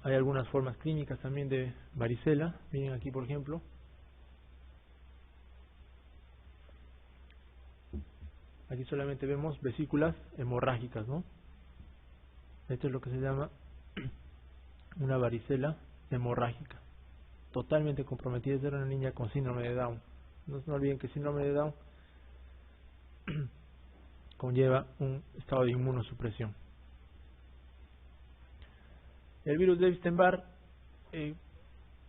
Hay algunas formas clínicas también de varicela. Miren aquí, por ejemplo. Aquí solamente vemos vesículas hemorrágicas, ¿no? Esto es lo que se llama una varicela hemorrágica. Totalmente comprometida. Era una niña con síndrome de Down. No olviden que síndrome de Down conlleva un estado de inmunosupresión. El virus de Epstein-Barr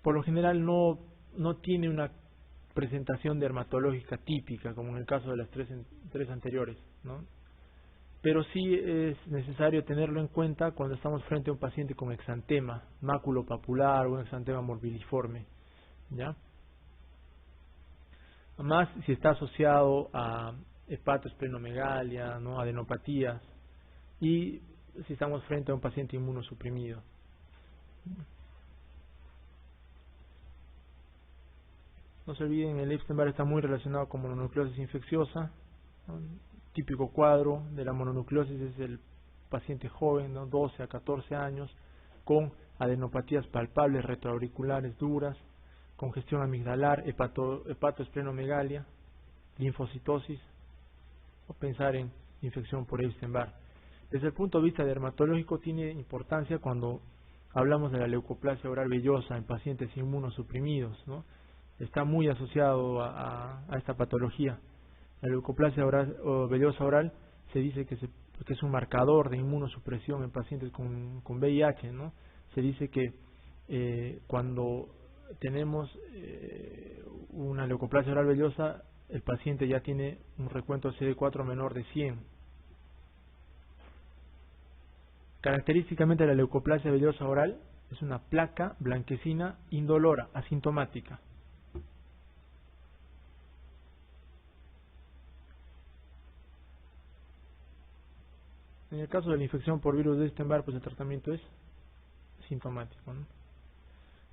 por lo general no tiene una presentación dermatológica típica, como en el caso de las tres anteriores, ¿no? Pero sí es necesario tenerlo en cuenta cuando estamos frente a un paciente con exantema maculopapular o un exantema morbiliforme, ¿ya? Además, si está asociado a hepatoesplenomegalia, ¿no? Adenopatías, y si estamos frente a un paciente inmunosuprimido. No se olviden, el Epstein-Barr está muy relacionado con mononucleosis infecciosa, ¿no? Típico cuadro de la mononucleosis es el paciente joven, ¿no? 12 a 14 años, con adenopatías palpables retroauriculares duras, congestión amigdalar, hepatoesplenomegalia, linfocitosis, o pensar en infección por Epstein-Barr. Desde el punto de vista dermatológico tiene importancia cuando hablamos de la leucoplasia oral vellosa en pacientes inmunosuprimidos, ¿no? Está muy asociado a esta patología. La leucoplasia vellosa oral se dice que es un marcador de inmunosupresión en pacientes con VIH, ¿no? Se dice que cuando tenemos una leucoplasia oral vellosa, el paciente ya tiene un recuento CD4 menor de 100. Característicamente la leucoplasia vellosa oral es una placa blanquecina indolora, asintomática. En el caso de la infección por virus de Epstein-Barr, pues el tratamiento es sintomático, ¿no?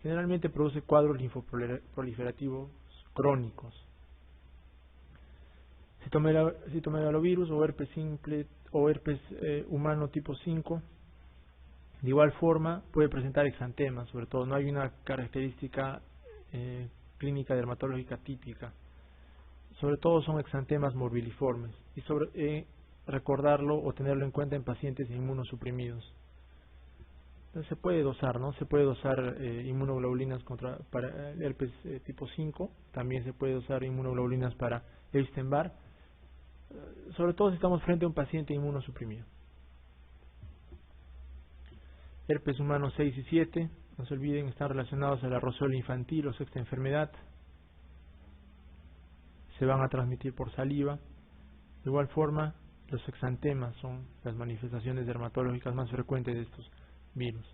Generalmente produce cuadros linfoproliferativos crónicos. Citomegalovirus o herpes simple o herpes humano tipo 5, de igual forma puede presentar exantemas, sobre todo no hay una característica clínica dermatológica típica. Sobre todo son exantemas morbiliformes y recordarlo o tenerlo en cuenta en pacientes inmunosuprimidos. Entonces se puede dosar, ¿no? Se puede dosar inmunoglobulinas para el herpes tipo 5, también se puede dosar inmunoglobulinas para Epstein-Barr, sobre todo si estamos frente a un paciente inmunosuprimido. Herpes humano 6 y 7, no se olviden, están relacionados a la roceola infantil o sexta enfermedad. Se van a transmitir por saliva. De igual forma, los exantemas son las manifestaciones dermatológicas más frecuentes de estos virus.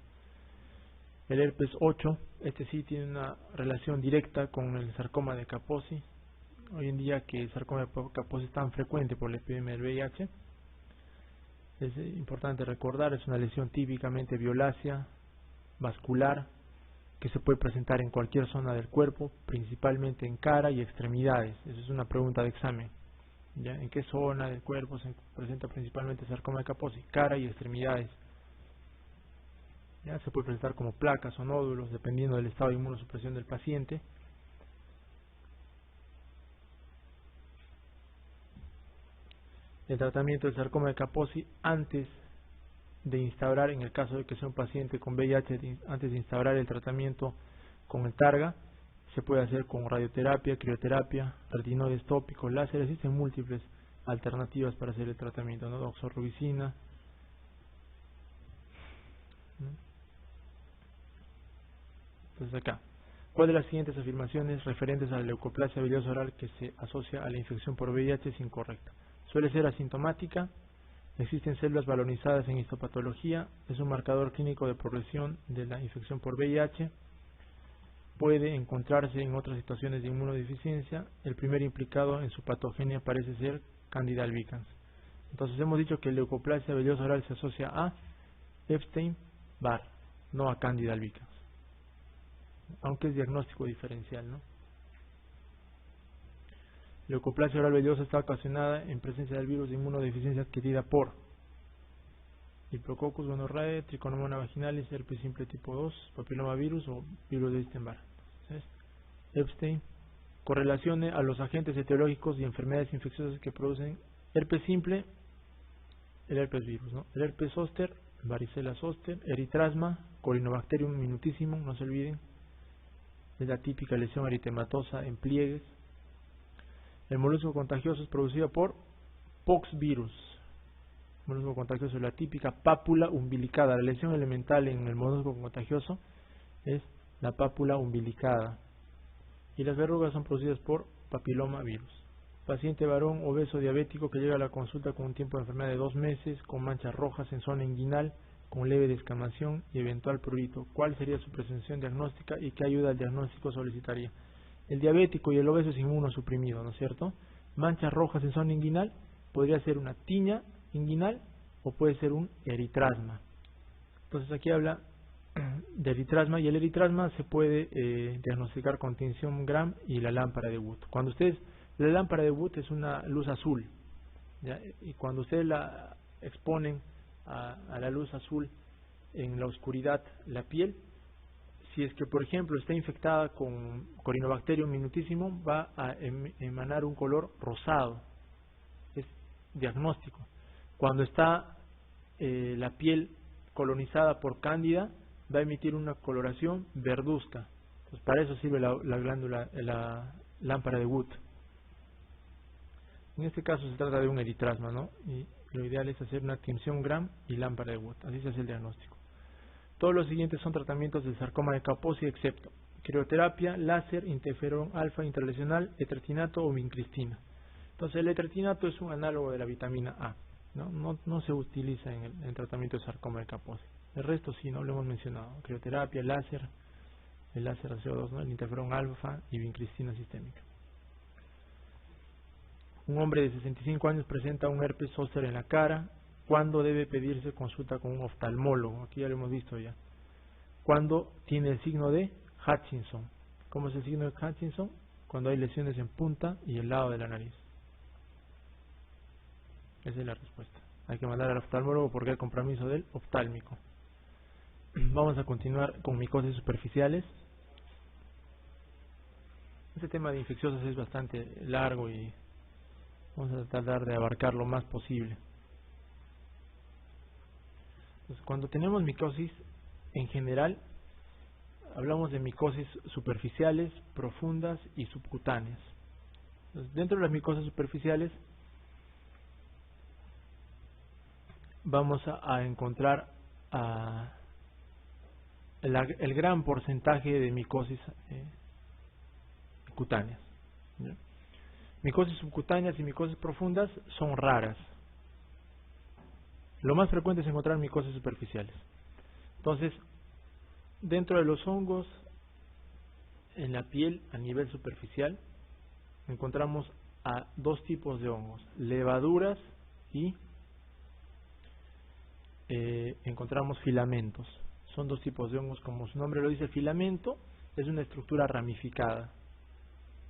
El herpes 8, este sí tiene una relación directa con el sarcoma de Kaposi. Hoy en día que el sarcoma de Kaposi es tan frecuente por la epidemia del VIH, es importante recordar, es una lesión típicamente violácea, vascular, que se puede presentar en cualquier zona del cuerpo, principalmente en cara y extremidades. Esa es una pregunta de examen. ¿Ya? ¿En qué zona del cuerpo se presenta principalmente sarcoma de Kaposi? Cara y extremidades. ¿Ya? Se puede presentar como placas o nódulos, dependiendo del estado de inmunosupresión del paciente. El tratamiento del sarcoma de Kaposi antes de instaurar, en el caso de que sea un paciente con VIH, antes de instaurar el tratamiento con el Targa, se puede hacer con radioterapia, crioterapia, retinoides tópicos, láser. Existen múltiples alternativas para hacer el tratamiento, ¿no? Doxorubicina. Entonces acá, ¿cuál de las siguientes afirmaciones referentes a la leucoplasia vellosa oral que se asocia a la infección por VIH es incorrecta? Suele ser asintomática, existen células balonizadas en histopatología, es un marcador clínico de progresión de la infección por VIH, puede encontrarse en otras situaciones de inmunodeficiencia, el primer implicado en su patogenia parece ser Candida albicans. Entonces hemos dicho que leucoplasia vellosa oral se asocia a Epstein-Barr, no a Candida albicans, aunque es diagnóstico diferencial, ¿no? Leucoplasia oral vellosa está ocasionada en presencia del virus de inmunodeficiencia adquirida por Diplococcus, gonorrea, tricomonas vaginalis, herpes simple tipo 2, papilomavirus o virus de Epstein-Barr. Epstein. Correlacione a los agentes etiológicos y enfermedades infecciosas que producen herpes simple, el herpes virus, ¿no? El herpes zóster, varicela zoster, eritrasma, Corynebacterium minutissimum, no se olviden, es la típica lesión eritematosa en pliegues. El molusco contagioso es producido por poxvirus. El molusco contagioso es la típica pápula umbilicada. La lesión elemental en el molusco contagioso es la pápula umbilicada. Y las verrugas son producidas por papilomavirus. Paciente varón obeso diabético que llega a la consulta con un tiempo de enfermedad de 2 meses, con manchas rojas en zona inguinal, con leve descamación y eventual prurito. ¿Cuál sería su presunción diagnóstica y qué ayuda al diagnóstico solicitaría? El diabético y el obeso es inmunosuprimido, ¿no es cierto? Manchas rojas en zona inguinal podría ser una tiña inguinal o puede ser un eritrasma. Entonces aquí habla de eritrasma, y el eritrasma se puede diagnosticar con tinción Gram y la lámpara de Wood. Cuando ustedes, la lámpara de Wood es una luz azul, ¿ya? Y cuando ustedes la exponen a la luz azul en la oscuridad la piel, si es que por ejemplo está infectada con Corynebacterium minutissimum, va a emanar un color rosado, es diagnóstico. Cuando está la piel colonizada por cándida, va a emitir una coloración verduzca. Entonces, para eso sirve la glándula, la lámpara de Wood. En este caso se trata de un eritrasma, ¿no? Y lo ideal es hacer una tinción Gram y lámpara de Wood. Así se hace el diagnóstico. Todos los siguientes son tratamientos del sarcoma de Kaposi, excepto crioterapia, láser, interferón alfa intralesional, etretinato o vincristina. Entonces el etretinato es un análogo de la vitamina A, no se utiliza en el tratamiento de sarcoma de Kaposi. El resto sí, no lo hemos mencionado. Crioterapia, láser, el láser CO2, ¿no? El interferón alfa y vincristina sistémica. Un hombre de 65 años presenta un herpes zóster en la cara. ¿Cuándo debe pedirse consulta con un oftalmólogo? Aquí ya lo hemos visto ya. Cuando tiene el signo de Hutchinson. ¿Cómo es el signo de Hutchinson? Cuando hay lesiones en punta y el lado de la nariz. Esa es la respuesta. Hay que mandar al oftalmólogo porque hay compromiso del oftálmico. Vamos a continuar con micosis superficiales. Este tema de infecciosas es bastante largo y vamos a tratar de abarcar lo más posible. Entonces, cuando tenemos micosis, en general, hablamos de micosis superficiales, profundas y subcutáneas. Entonces, dentro de las micosas superficiales, vamos a encontrar el gran porcentaje de micosis cutáneas. ¿Ya? Micosis subcutáneas y micosis profundas son raras. Lo más frecuente es encontrar micosis superficiales. Entonces, dentro de los hongos en la piel a nivel superficial, encontramos a 2 tipos de hongos, levaduras y encontramos filamentos. Son 2 tipos de hongos, como su nombre lo dice. El filamento es una estructura ramificada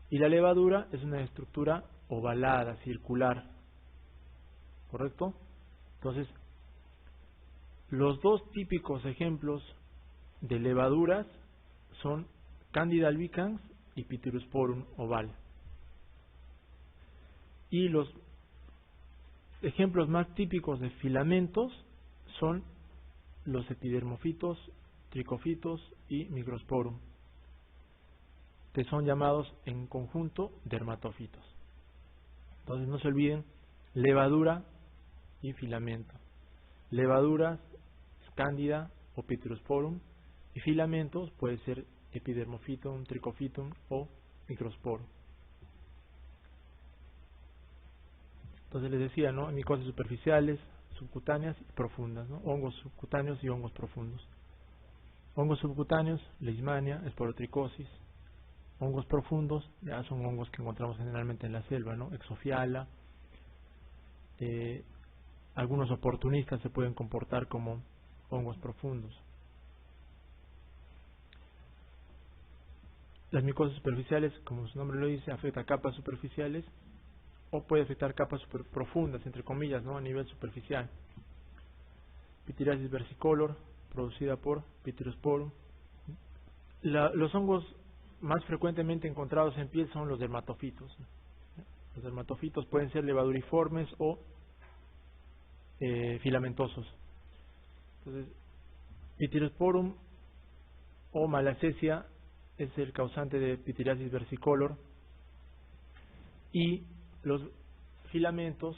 y la levadura es una estructura ovalada, circular, ¿correcto? Entonces, los 2 típicos ejemplos de levaduras son Candida albicans y Pityrosporum oval. Y los ejemplos más típicos de filamentos son los epidermofitos, tricofitos y microsporum, que son llamados en conjunto dermatofitos. Entonces no se olviden, levadura y filamento. Levaduras, cándida o Pityrosporum, y filamentos puede ser epidermofitum, tricofitum o microsporum. Entonces les decía, ¿no? Micosas superficiales, subcutáneas y profundas, ¿no? Hongos subcutáneos y hongos profundos. Hongos subcutáneos, leishmania, esporotricosis. Hongos profundos, ya son hongos que encontramos generalmente en la selva, ¿no? Exofiala. Algunos oportunistas se pueden comportar como hongos profundos. Las micosas superficiales, como su nombre lo dice, afecta capas superficiales o puede afectar capas profundas, entre comillas, ¿no? A nivel superficial. Pityriasis versicolor, producida por Pityrosporum. Los hongos más frecuentemente encontrados en piel son los dermatofitos. Los dermatofitos pueden ser levaduriformes o filamentosos. Entonces, Pityrosporum o Malassezia es el causante de Pityriasis versicolor, y los filamentos,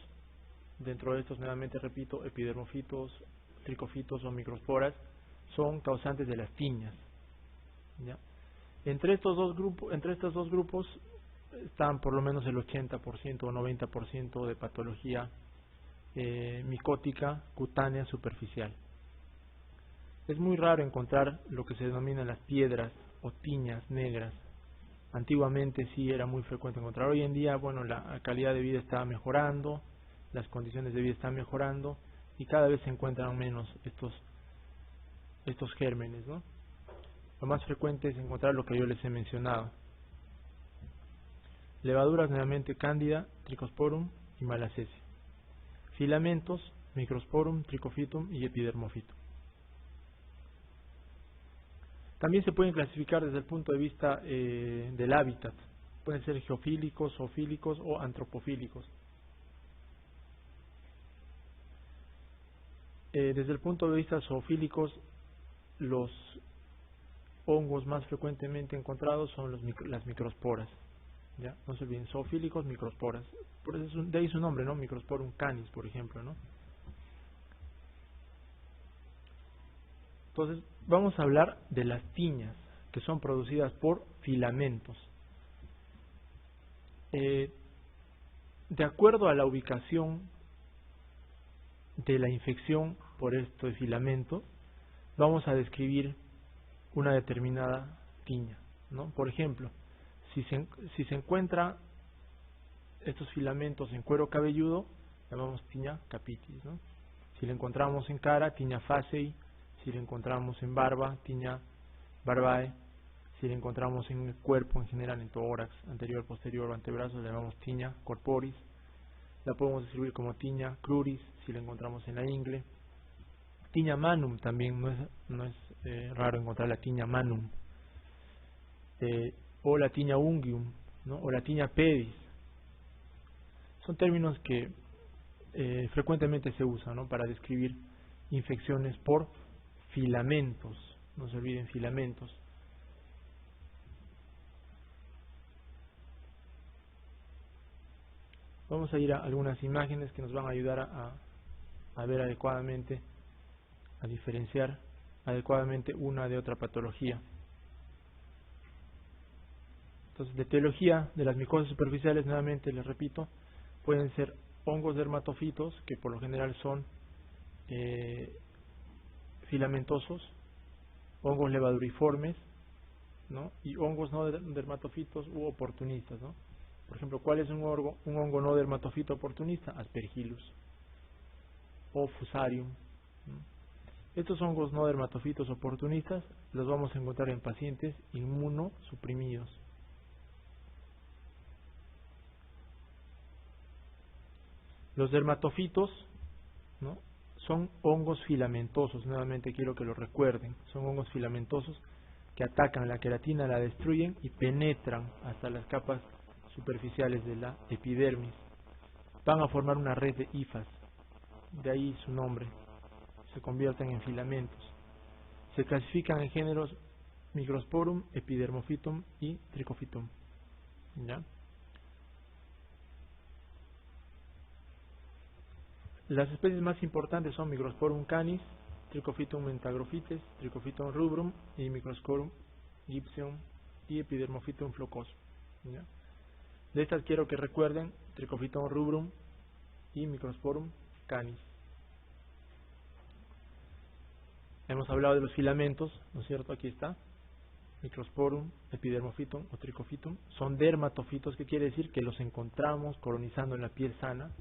dentro de estos nuevamente repito, epidermofitos, tricofitos o microsporas, son causantes de las tiñas. ¿Ya? Entre estos dos grupos están por lo menos el 80% o 90% de patología micótica cutánea superficial. Es muy raro encontrar lo que se denominan las piedras o tiñas negras. Antiguamente sí era muy frecuente encontrar. Hoy en día, bueno, la calidad de vida está mejorando, las condiciones de vida están mejorando y cada vez se encuentran menos estos gérmenes, ¿no? Lo más frecuente es encontrar lo que yo les he mencionado. Levaduras nuevamente Cándida, Trichosporum y Malassezia. Filamentos, Microsporum, Trichophytum y Epidermophytum. También se pueden clasificar desde el punto de vista del hábitat. Pueden ser geofílicos, zoofílicos o antropofílicos. Desde el punto de vista zoofílicos, los hongos más frecuentemente encontrados son las microsporas. ¿Ya? No se olviden, zoofílicos, microsporas. Por eso de ahí su nombre, ¿no? Microsporum canis, por ejemplo, ¿no? Entonces, vamos a hablar de las tiñas, que son producidas por filamentos. De acuerdo a la ubicación de la infección por este filamento, vamos a describir una determinada tiña, ¿no? Por ejemplo, si se encuentra estos filamentos en cuero cabelludo, llamamos tiña capitis, ¿no? Si lo encontramos en cara, tiña facei. Si lo encontramos en barba, tiña barbae. Si lo encontramos en el cuerpo en general, en tórax, anterior, posterior o antebrazos, le llamamos tiña corporis. La podemos describir como tiña cruris si la encontramos en la ingle. Tiña manum también, no es raro encontrar la tiña manum. O la tiña unguium, ¿no? O la tiña pedis. Son términos que frecuentemente se usan, ¿no? Para describir infecciones por filamentos. No se olviden, filamentos. Vamos a ir a algunas imágenes que nos van a ayudar a ver adecuadamente, a diferenciar adecuadamente una de otra patología. Entonces, de etiología de las micosas superficiales, nuevamente les repito, pueden ser hongos dermatofitos, que por lo general son filamentosos, hongos levaduriformes, ¿no? Y hongos no dermatofitos u oportunistas, ¿no? Por ejemplo, ¿cuál es un hongo no dermatofito oportunista? Aspergillus o Fusarium, ¿no? Estos hongos no dermatofitos oportunistas los vamos a encontrar en pacientes inmunosuprimidos. Los dermatofitos, ¿no? Son hongos filamentosos, nuevamente quiero que lo recuerden, son hongos filamentosos que atacan la queratina, la destruyen y penetran hasta las capas superficiales de la epidermis. Van a formar una red de hifas, de ahí su nombre, se convierten en filamentos. Se clasifican en géneros Microsporum, Epidermophytum y Trichophytum. ¿Ya? Las especies más importantes son Microsporum canis, Trichophytum mentagrophytes, Trichophytum rubrum y Microsporum gypsum y Epidermophytum flocosum. ¿Ya? De estas quiero que recuerden Trichophytum rubrum y Microsporum canis. Hemos hablado de los filamentos, ¿no es cierto? Aquí está. Microsporum, Epidermophytum o Trichophytum. Son dermatofitos, que quiere decir que los encontramos colonizando en la piel sana.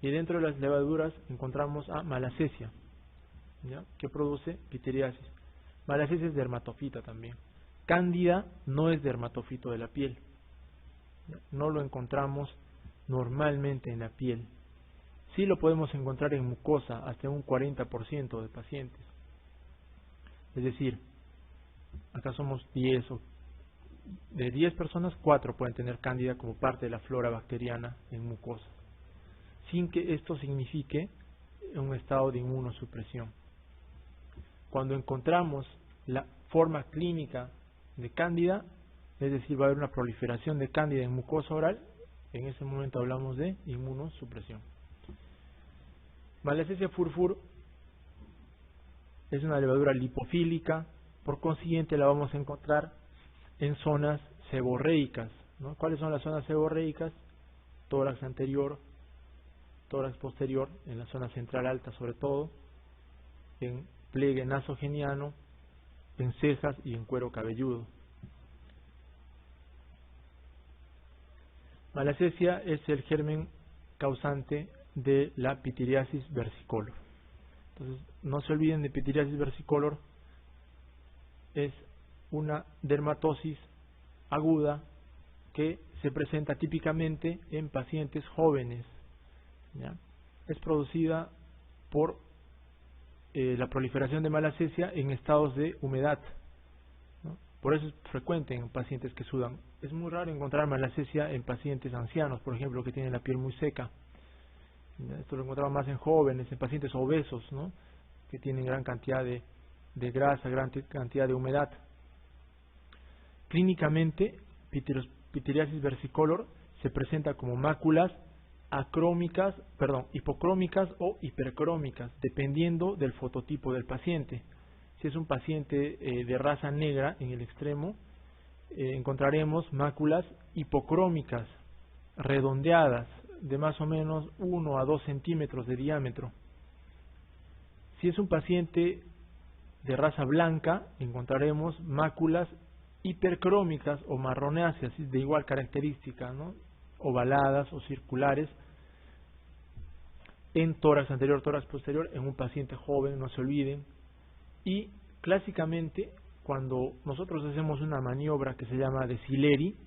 Y dentro de las levaduras encontramos a Malassezia, ¿ya? Que produce pityriasis. Malassezia es dermatofita también. Cándida no es dermatofito de la piel, ¿ya? No lo encontramos normalmente en la piel. Sí lo podemos encontrar en mucosa hasta un 40% de pacientes. Es decir, acá somos 10 o de 10 personas, 4 pueden tener cándida como parte de la flora bacteriana en mucosa, sin que esto signifique un estado de inmunosupresión. Cuando encontramos la forma clínica de cándida, es decir, va a haber una proliferación de cándida en mucosa oral, en ese momento hablamos de inmunosupresión. Malassezia furfur es una levadura lipofílica, por consiguiente la vamos a encontrar en zonas seborreicas, ¿no? ¿Cuáles son las zonas seborreicas? Tórax anterior, tórax posterior, en la zona central alta sobre todo, en pliegue nasogeniano, en cejas y en cuero cabelludo. Malassezia es el germen causante de la pitiriasis versicolor. Entonces, no se olviden de pitiriasis versicolor, es una dermatosis aguda que se presenta típicamente en pacientes jóvenes, ¿ya? Es producida por la proliferación de Malassezia en estados de humedad, ¿no? Por eso es frecuente en pacientes que sudan. Es muy raro encontrar Malassezia en pacientes ancianos, por ejemplo, que tienen la piel muy seca. Esto lo encontramos más en jóvenes, en pacientes obesos, ¿no? Que tienen gran cantidad de grasa, gran cantidad de humedad. Clínicamente, pitiriasis versicolor se presenta como máculas hipocrómicas o hipercrómicas, dependiendo del fototipo del paciente. Si es un paciente de raza negra en el extremo, encontraremos máculas hipocrómicas, redondeadas, de más o menos 1 a 2 centímetros de diámetro. Si es un paciente de raza blanca, encontraremos máculas hipercrómicas o marronáceas de igual característica, ¿no? Ovaladas o circulares en tórax anterior, tórax posterior, en un paciente joven, no se olviden. Y clásicamente, cuando nosotros hacemos una maniobra que se llama de Sileri,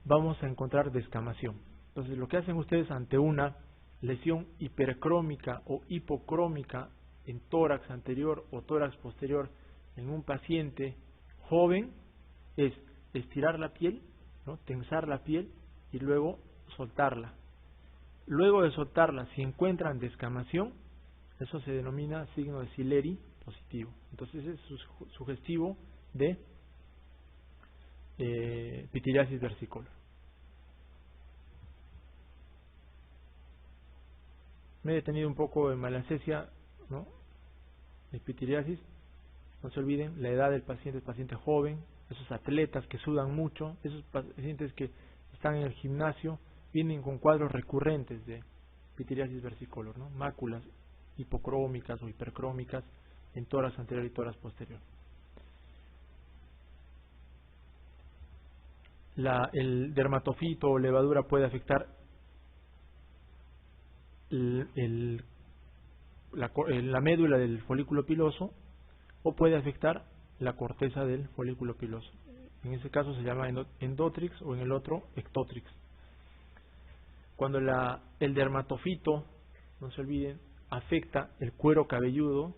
vamos a encontrar descamación. Entonces, lo que hacen ustedes ante una lesión hipercrómica o hipocrómica en tórax anterior o tórax posterior en un paciente joven es estirar la piel, ¿no? Tensar la piel y luego soltarla. Luego de soltarla, si encuentran descamación, eso se denomina signo de Sileri positivo. Entonces es sugestivo de pitiriasis versicolor. Me he detenido un poco en Malassezia, ¿no? De pitiriasis. No se olviden la edad del paciente, el paciente joven, esos atletas que sudan mucho, esos pacientes que están en el gimnasio, vienen con cuadros recurrentes de pitiriasis versicolor, ¿no? Máculas hipocrómicas o hipercrómicas en tórax anterior y tórax posterior. El dermatofito o levadura puede afectar la médula del folículo piloso o puede afectar la corteza del folículo piloso. En ese caso se llama endotrix o en el otro ectotrix. Cuando el dermatofito, no se olviden, afecta el cuero cabelludo,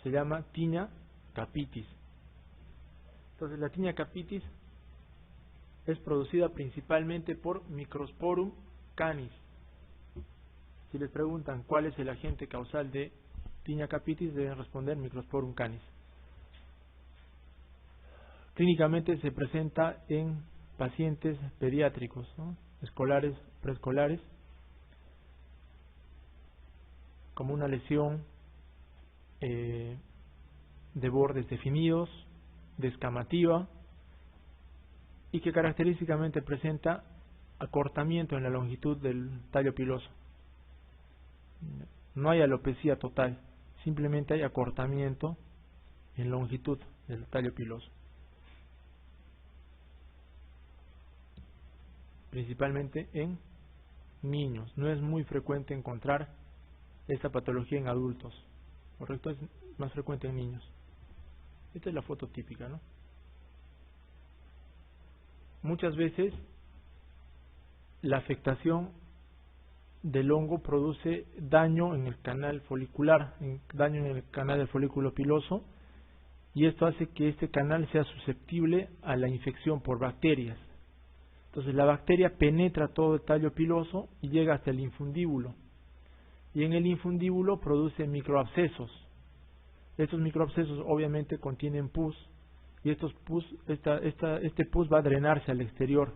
se llama tinea capitis. Entonces la tinea capitis es producida principalmente por Microsporum canis. Si les preguntan cuál es el agente causal de tinea capitis, deben responder Microsporum canis. Clínicamente se presenta en pacientes pediátricos, ¿no? Escolares, preescolares, como una lesión de bordes definidos, descamativa, y que característicamente presenta acortamiento en la longitud del tallo piloso. No hay alopecia total, simplemente hay acortamiento en longitud del tallo piloso. Principalmente en niños. No es muy frecuente encontrar esta patología en adultos, ¿correcto? Es más frecuente en niños. Esta es la foto típica, ¿no? Muchas veces la afectación del hongo produce daño en el canal folicular, daño en el canal del folículo piloso, y esto hace que este canal sea susceptible a la infección por bacterias. Entonces la bacteria penetra todo el tallo piloso y llega hasta el infundíbulo, y en el infundíbulo produce microabscesos. Estos microabscesos obviamente contienen pus, y estos pus, este pus va a drenarse al exterior.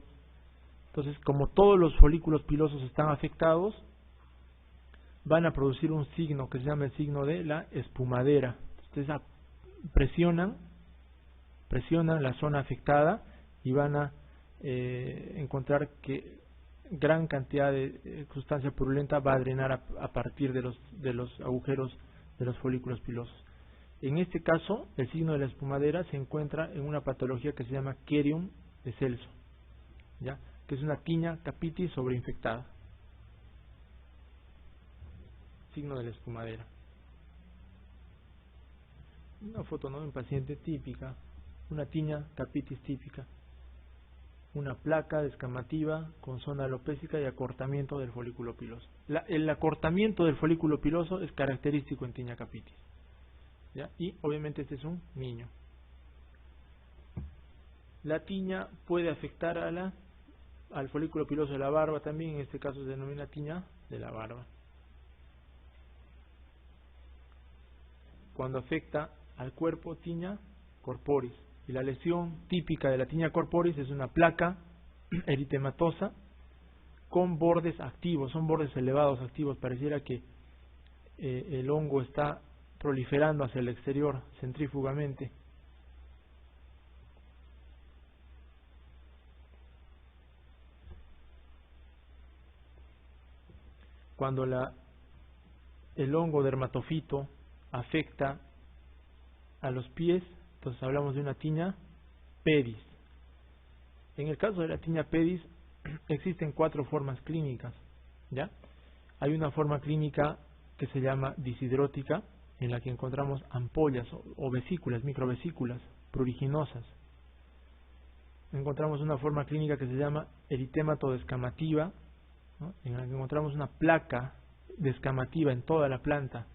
Entonces, como todos los folículos pilosos están afectados, van a producir un signo que se llama el signo de la espumadera. Entonces, presionan la zona afectada y van a encontrar que gran cantidad de sustancia purulenta va a drenar a partir de los agujeros de los folículos pilosos. En este caso, el signo de la espumadera se encuentra en una patología que se llama Kerium de Celso, ¿ya?, que es una tiña capitis sobreinfectada. Signo de la espumadera. Una foto, ¿no?, de un paciente típica, una tiña capitis típica, una placa descamativa con zona alopécica y acortamiento del folículo piloso. El acortamiento del folículo piloso es característico en tiña capitis, ¿ya? Y obviamente este es un niño. La tiña puede afectar al folículo piloso de la barba también, en este caso se denomina tiña de la barba. Cuando afecta al cuerpo, tiña corporis. Y la lesión típica de la tiña corporis es una placa eritematosa con bordes activos, son bordes elevados activos, pareciera que el hongo está proliferando hacia el exterior centrífugamente. Cuando el hongo dermatofito afecta a los pies, entonces hablamos de una tiña pedis. En el caso de la tiña pedis existen 4 formas clínicas, ¿ya? Hay una forma clínica que se llama disidrótica, en la que encontramos ampollas o vesículas, microvesículas pruriginosas. Encontramos una forma clínica que se llama eritémato descamativa, ¿no?, en la que encontramos una placa descamativa en toda la planta.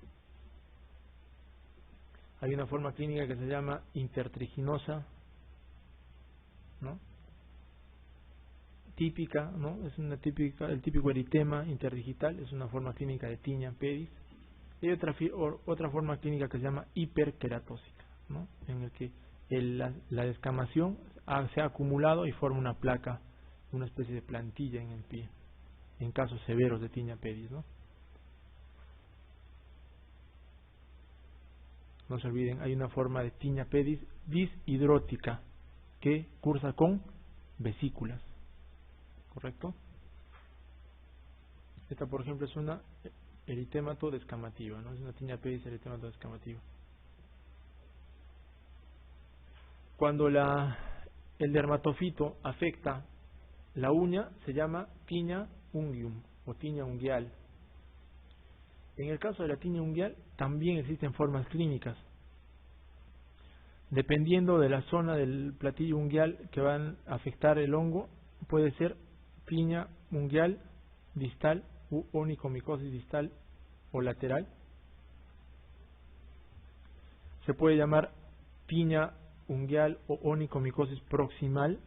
Hay una forma clínica que se llama intertriginosa, ¿no?, típica, ¿no?, es el típico eritema interdigital, es una forma clínica de tiña pedis. Y hay otra forma clínica que se llama hiperqueratósica, ¿no?, en el que la descamación se ha acumulado y forma una placa, una especie de plantilla en el pie, en casos severos de tiña pedis, ¿no? No se olviden, hay una forma de tiña pedis disidrótica que cursa con vesículas, ¿correcto? Esta, por ejemplo, es una eritémato descamativa, ¿no? Es una tiña pedis eritémato descamativa. Cuando el dermatofito afecta la uña, se llama tiña unguium o tiña unguial. En el caso de la tiña unguial también existen formas clínicas. Dependiendo de la zona del platillo unguial que van a afectar el hongo, puede ser tiña unguial distal u onicomicosis distal o lateral. Se puede llamar tiña unguial o onicomicosis proximal.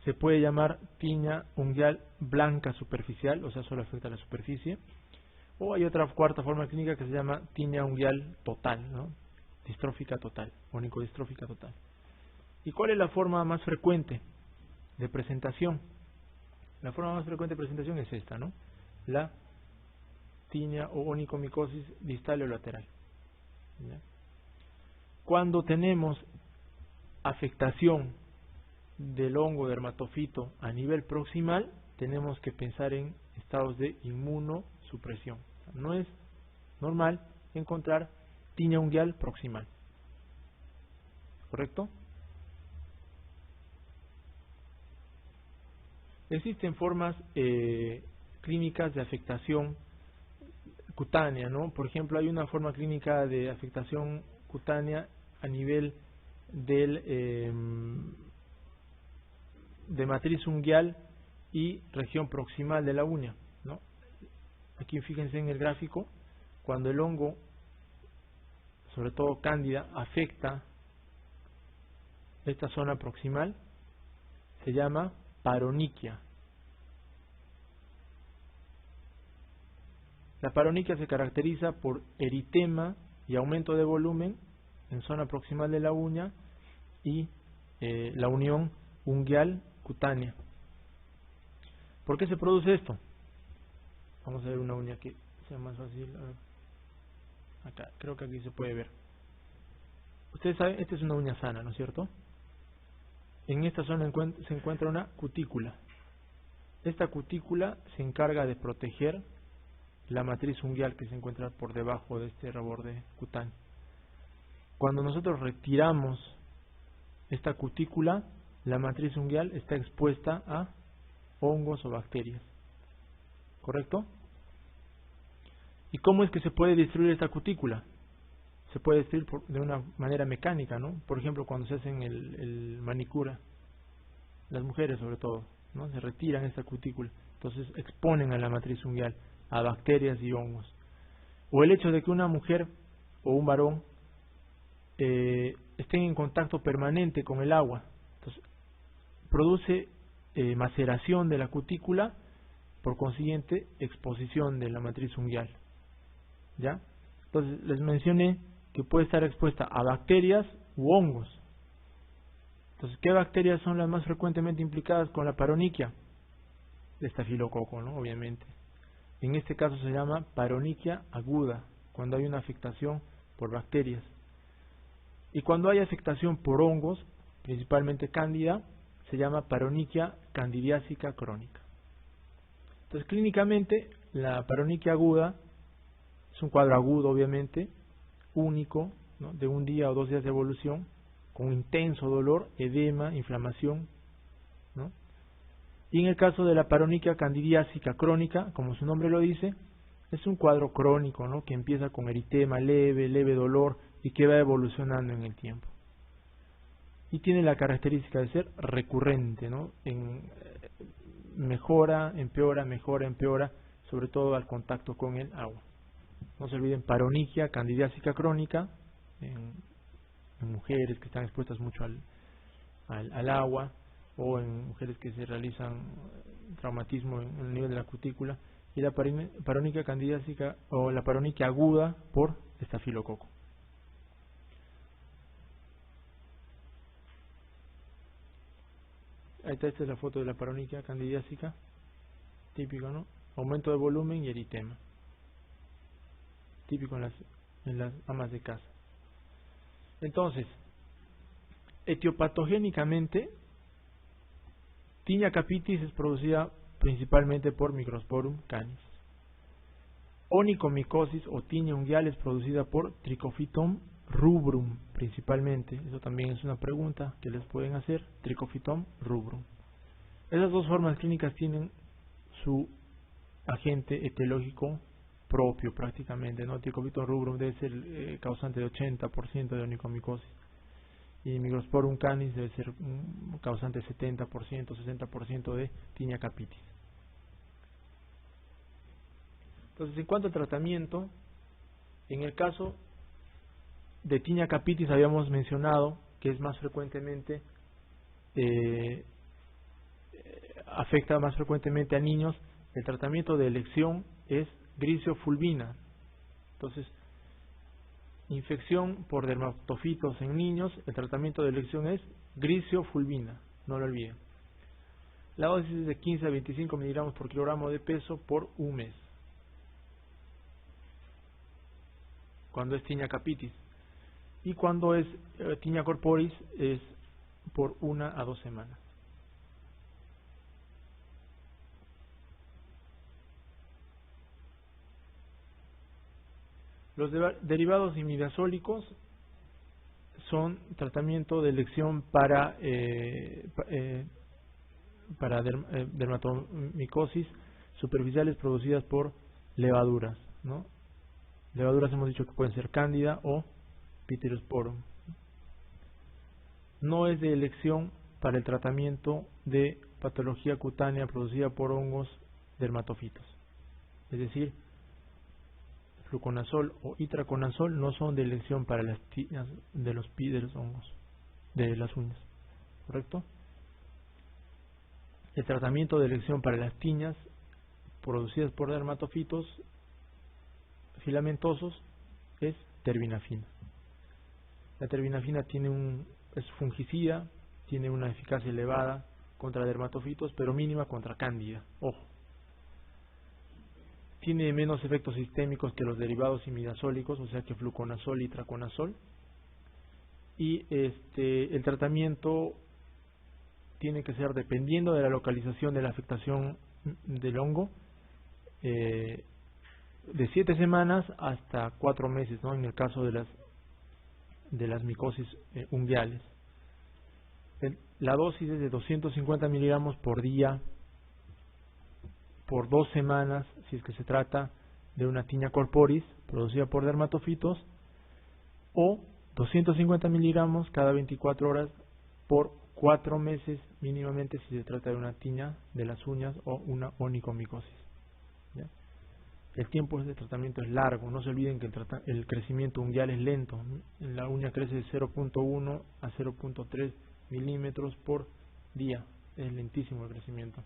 Se puede llamar tiña unguial blanca superficial, o sea, solo afecta a la superficie. O hay otra cuarta forma clínica que se llama tiña unguial total, ¿no?, distrófica total, onicodistrófica total. ¿Y cuál es la forma más frecuente de presentación? La forma más frecuente de presentación es esta, ¿no?, la tiña o onicomicosis distal o lateral, ¿ya? Cuando tenemos afectación del hongo dermatofito a nivel proximal, tenemos que pensar en estados de inmunosupresión. No es normal encontrar tiña unguial proximal, ¿correcto? Existen formas clínicas de afectación cutánea, ¿no? Por ejemplo, hay una forma clínica de afectación cutánea a nivel de matriz unguial y región proximal de la uña, aquí fíjense en el gráfico, cuando el hongo, sobre todo cándida, afecta esta zona proximal, se llama paroniquia. La paroniquia se caracteriza por eritema y aumento de volumen en zona proximal de la uña y la unión ungueal cutánea. ¿Por qué se produce esto? Vamos a ver una uña que sea más fácil. Acá, creo que aquí se puede ver. Ustedes saben, esta es una uña sana, ¿no es cierto? En esta zona se encuentra una cutícula. Esta cutícula se encarga de proteger la matriz ungueal que se encuentra por debajo de este reborde cutáneo. Cuando nosotros retiramos esta cutícula, la matriz ungueal está expuesta a hongos o bacterias. ¿Correcto? ¿Y cómo es que se puede destruir esta cutícula? Se puede destruir de una manera mecánica, ¿no? Por ejemplo, cuando se hacen el manicura, las mujeres sobre todo, ¿no? Se retiran esta cutícula, entonces exponen a la matriz ungueal a bacterias y hongos. O el hecho de que una mujer o un varón estén en contacto permanente con el agua, entonces produce maceración de la cutícula, por consiguiente exposición de la matriz ungueal. ¿Ya? Entonces les mencioné que puede estar expuesta a bacterias u hongos. Entonces, ¿qué bacterias son las más frecuentemente implicadas con la paroniquia? El estafilococo, ¿no? Obviamente. En este caso se llama paroniquia aguda, cuando hay una afectación por bacterias. Y cuando hay afectación por hongos, principalmente cándida, se llama paroniquia candidiásica crónica. Entonces, clínicamente, la paroniquia aguda es un cuadro agudo, obviamente, único, ¿no? De un día o 2 días de evolución, con intenso dolor, edema, inflamación, ¿no? Y en el caso de la paroniquia candidiásica crónica, como su nombre lo dice, es un cuadro crónico, ¿no? Que empieza con eritema leve dolor y que va evolucionando en el tiempo. Y tiene la característica de ser recurrente, ¿no? Mejora, empeora, sobre todo al contacto con el agua. No se olviden, paroniquia candidiásica crónica en mujeres que están expuestas mucho al agua, o en mujeres que se realizan traumatismo en el nivel de la cutícula, y la paroniquia candidiásica o la paroniquia aguda por estafilococo. Ahí está, esta es la foto de la paroniquia candidiásica, típico, ¿no? Aumento de volumen y eritema, típico en las amas de casa. Entonces, etiopatogénicamente, Tinea capitis es producida principalmente por Microsporum canis. Onicomicosis o tinea ungueal es producida por Trichophyton rubrum principalmente. Eso también es una pregunta que les pueden hacer. Trichophyton rubrum. Esas dos formas clínicas tienen su agente etiológico propio prácticamente, ¿no? Trichophyton rubrum debe ser causante de 80% de onicomicosis. Y Microsporum canis debe ser un causante de 70%, 60% de Tinea capitis. Entonces, en cuanto al tratamiento, en el caso de Tinea capitis habíamos mencionado que es más frecuentemente afecta más frecuentemente a niños. El tratamiento de elección es Griseofulvina. Entonces, infección por dermatofitos en niños, el tratamiento de elección es Griseofulvina, no lo olviden. La dosis es de 15 a 25 miligramos por kilogramo de peso por un mes, cuando es Tinea capitis. Y cuando es Tinea corporis es por 1 a 2 semanas. Los derivados imidazólicos son tratamiento de elección para dermatomicosis superficiales producidas por levaduras, ¿no? Levaduras hemos dicho que pueden ser cándida o Pityrosporum. No es de elección para el tratamiento de patología cutánea producida por hongos dermatofitos. Es decir, fluconazol o itraconazol no son de elección para las tiñas de los hongos, de las uñas, ¿correcto? El tratamiento de elección para las tiñas producidas por dermatofitos filamentosos es terbinafina. La terbinafina es fungicida, tiene una eficacia elevada contra dermatofitos, pero mínima contra cándida. Ojo. Tiene menos efectos sistémicos que los derivados imidazólicos, o sea que fluconazol y itraconazol. Y el tratamiento tiene que ser dependiendo de la localización de la afectación del hongo, de 7 semanas hasta 4 meses, ¿no? En el caso de las micosis unguiales. La dosis es de 250 miligramos por día por 2 semanas, si es que se trata de una tiña corporis producida por dermatofitos, o 250 miligramos cada 24 horas por 4 meses mínimamente si se trata de una tiña de las uñas o una onicomicosis. ¿Ya? El tiempo de tratamiento es largo, no se olviden que el crecimiento unguial es lento. La uña crece de 0.1 a 0.3 milímetros por día, es lentísimo el crecimiento.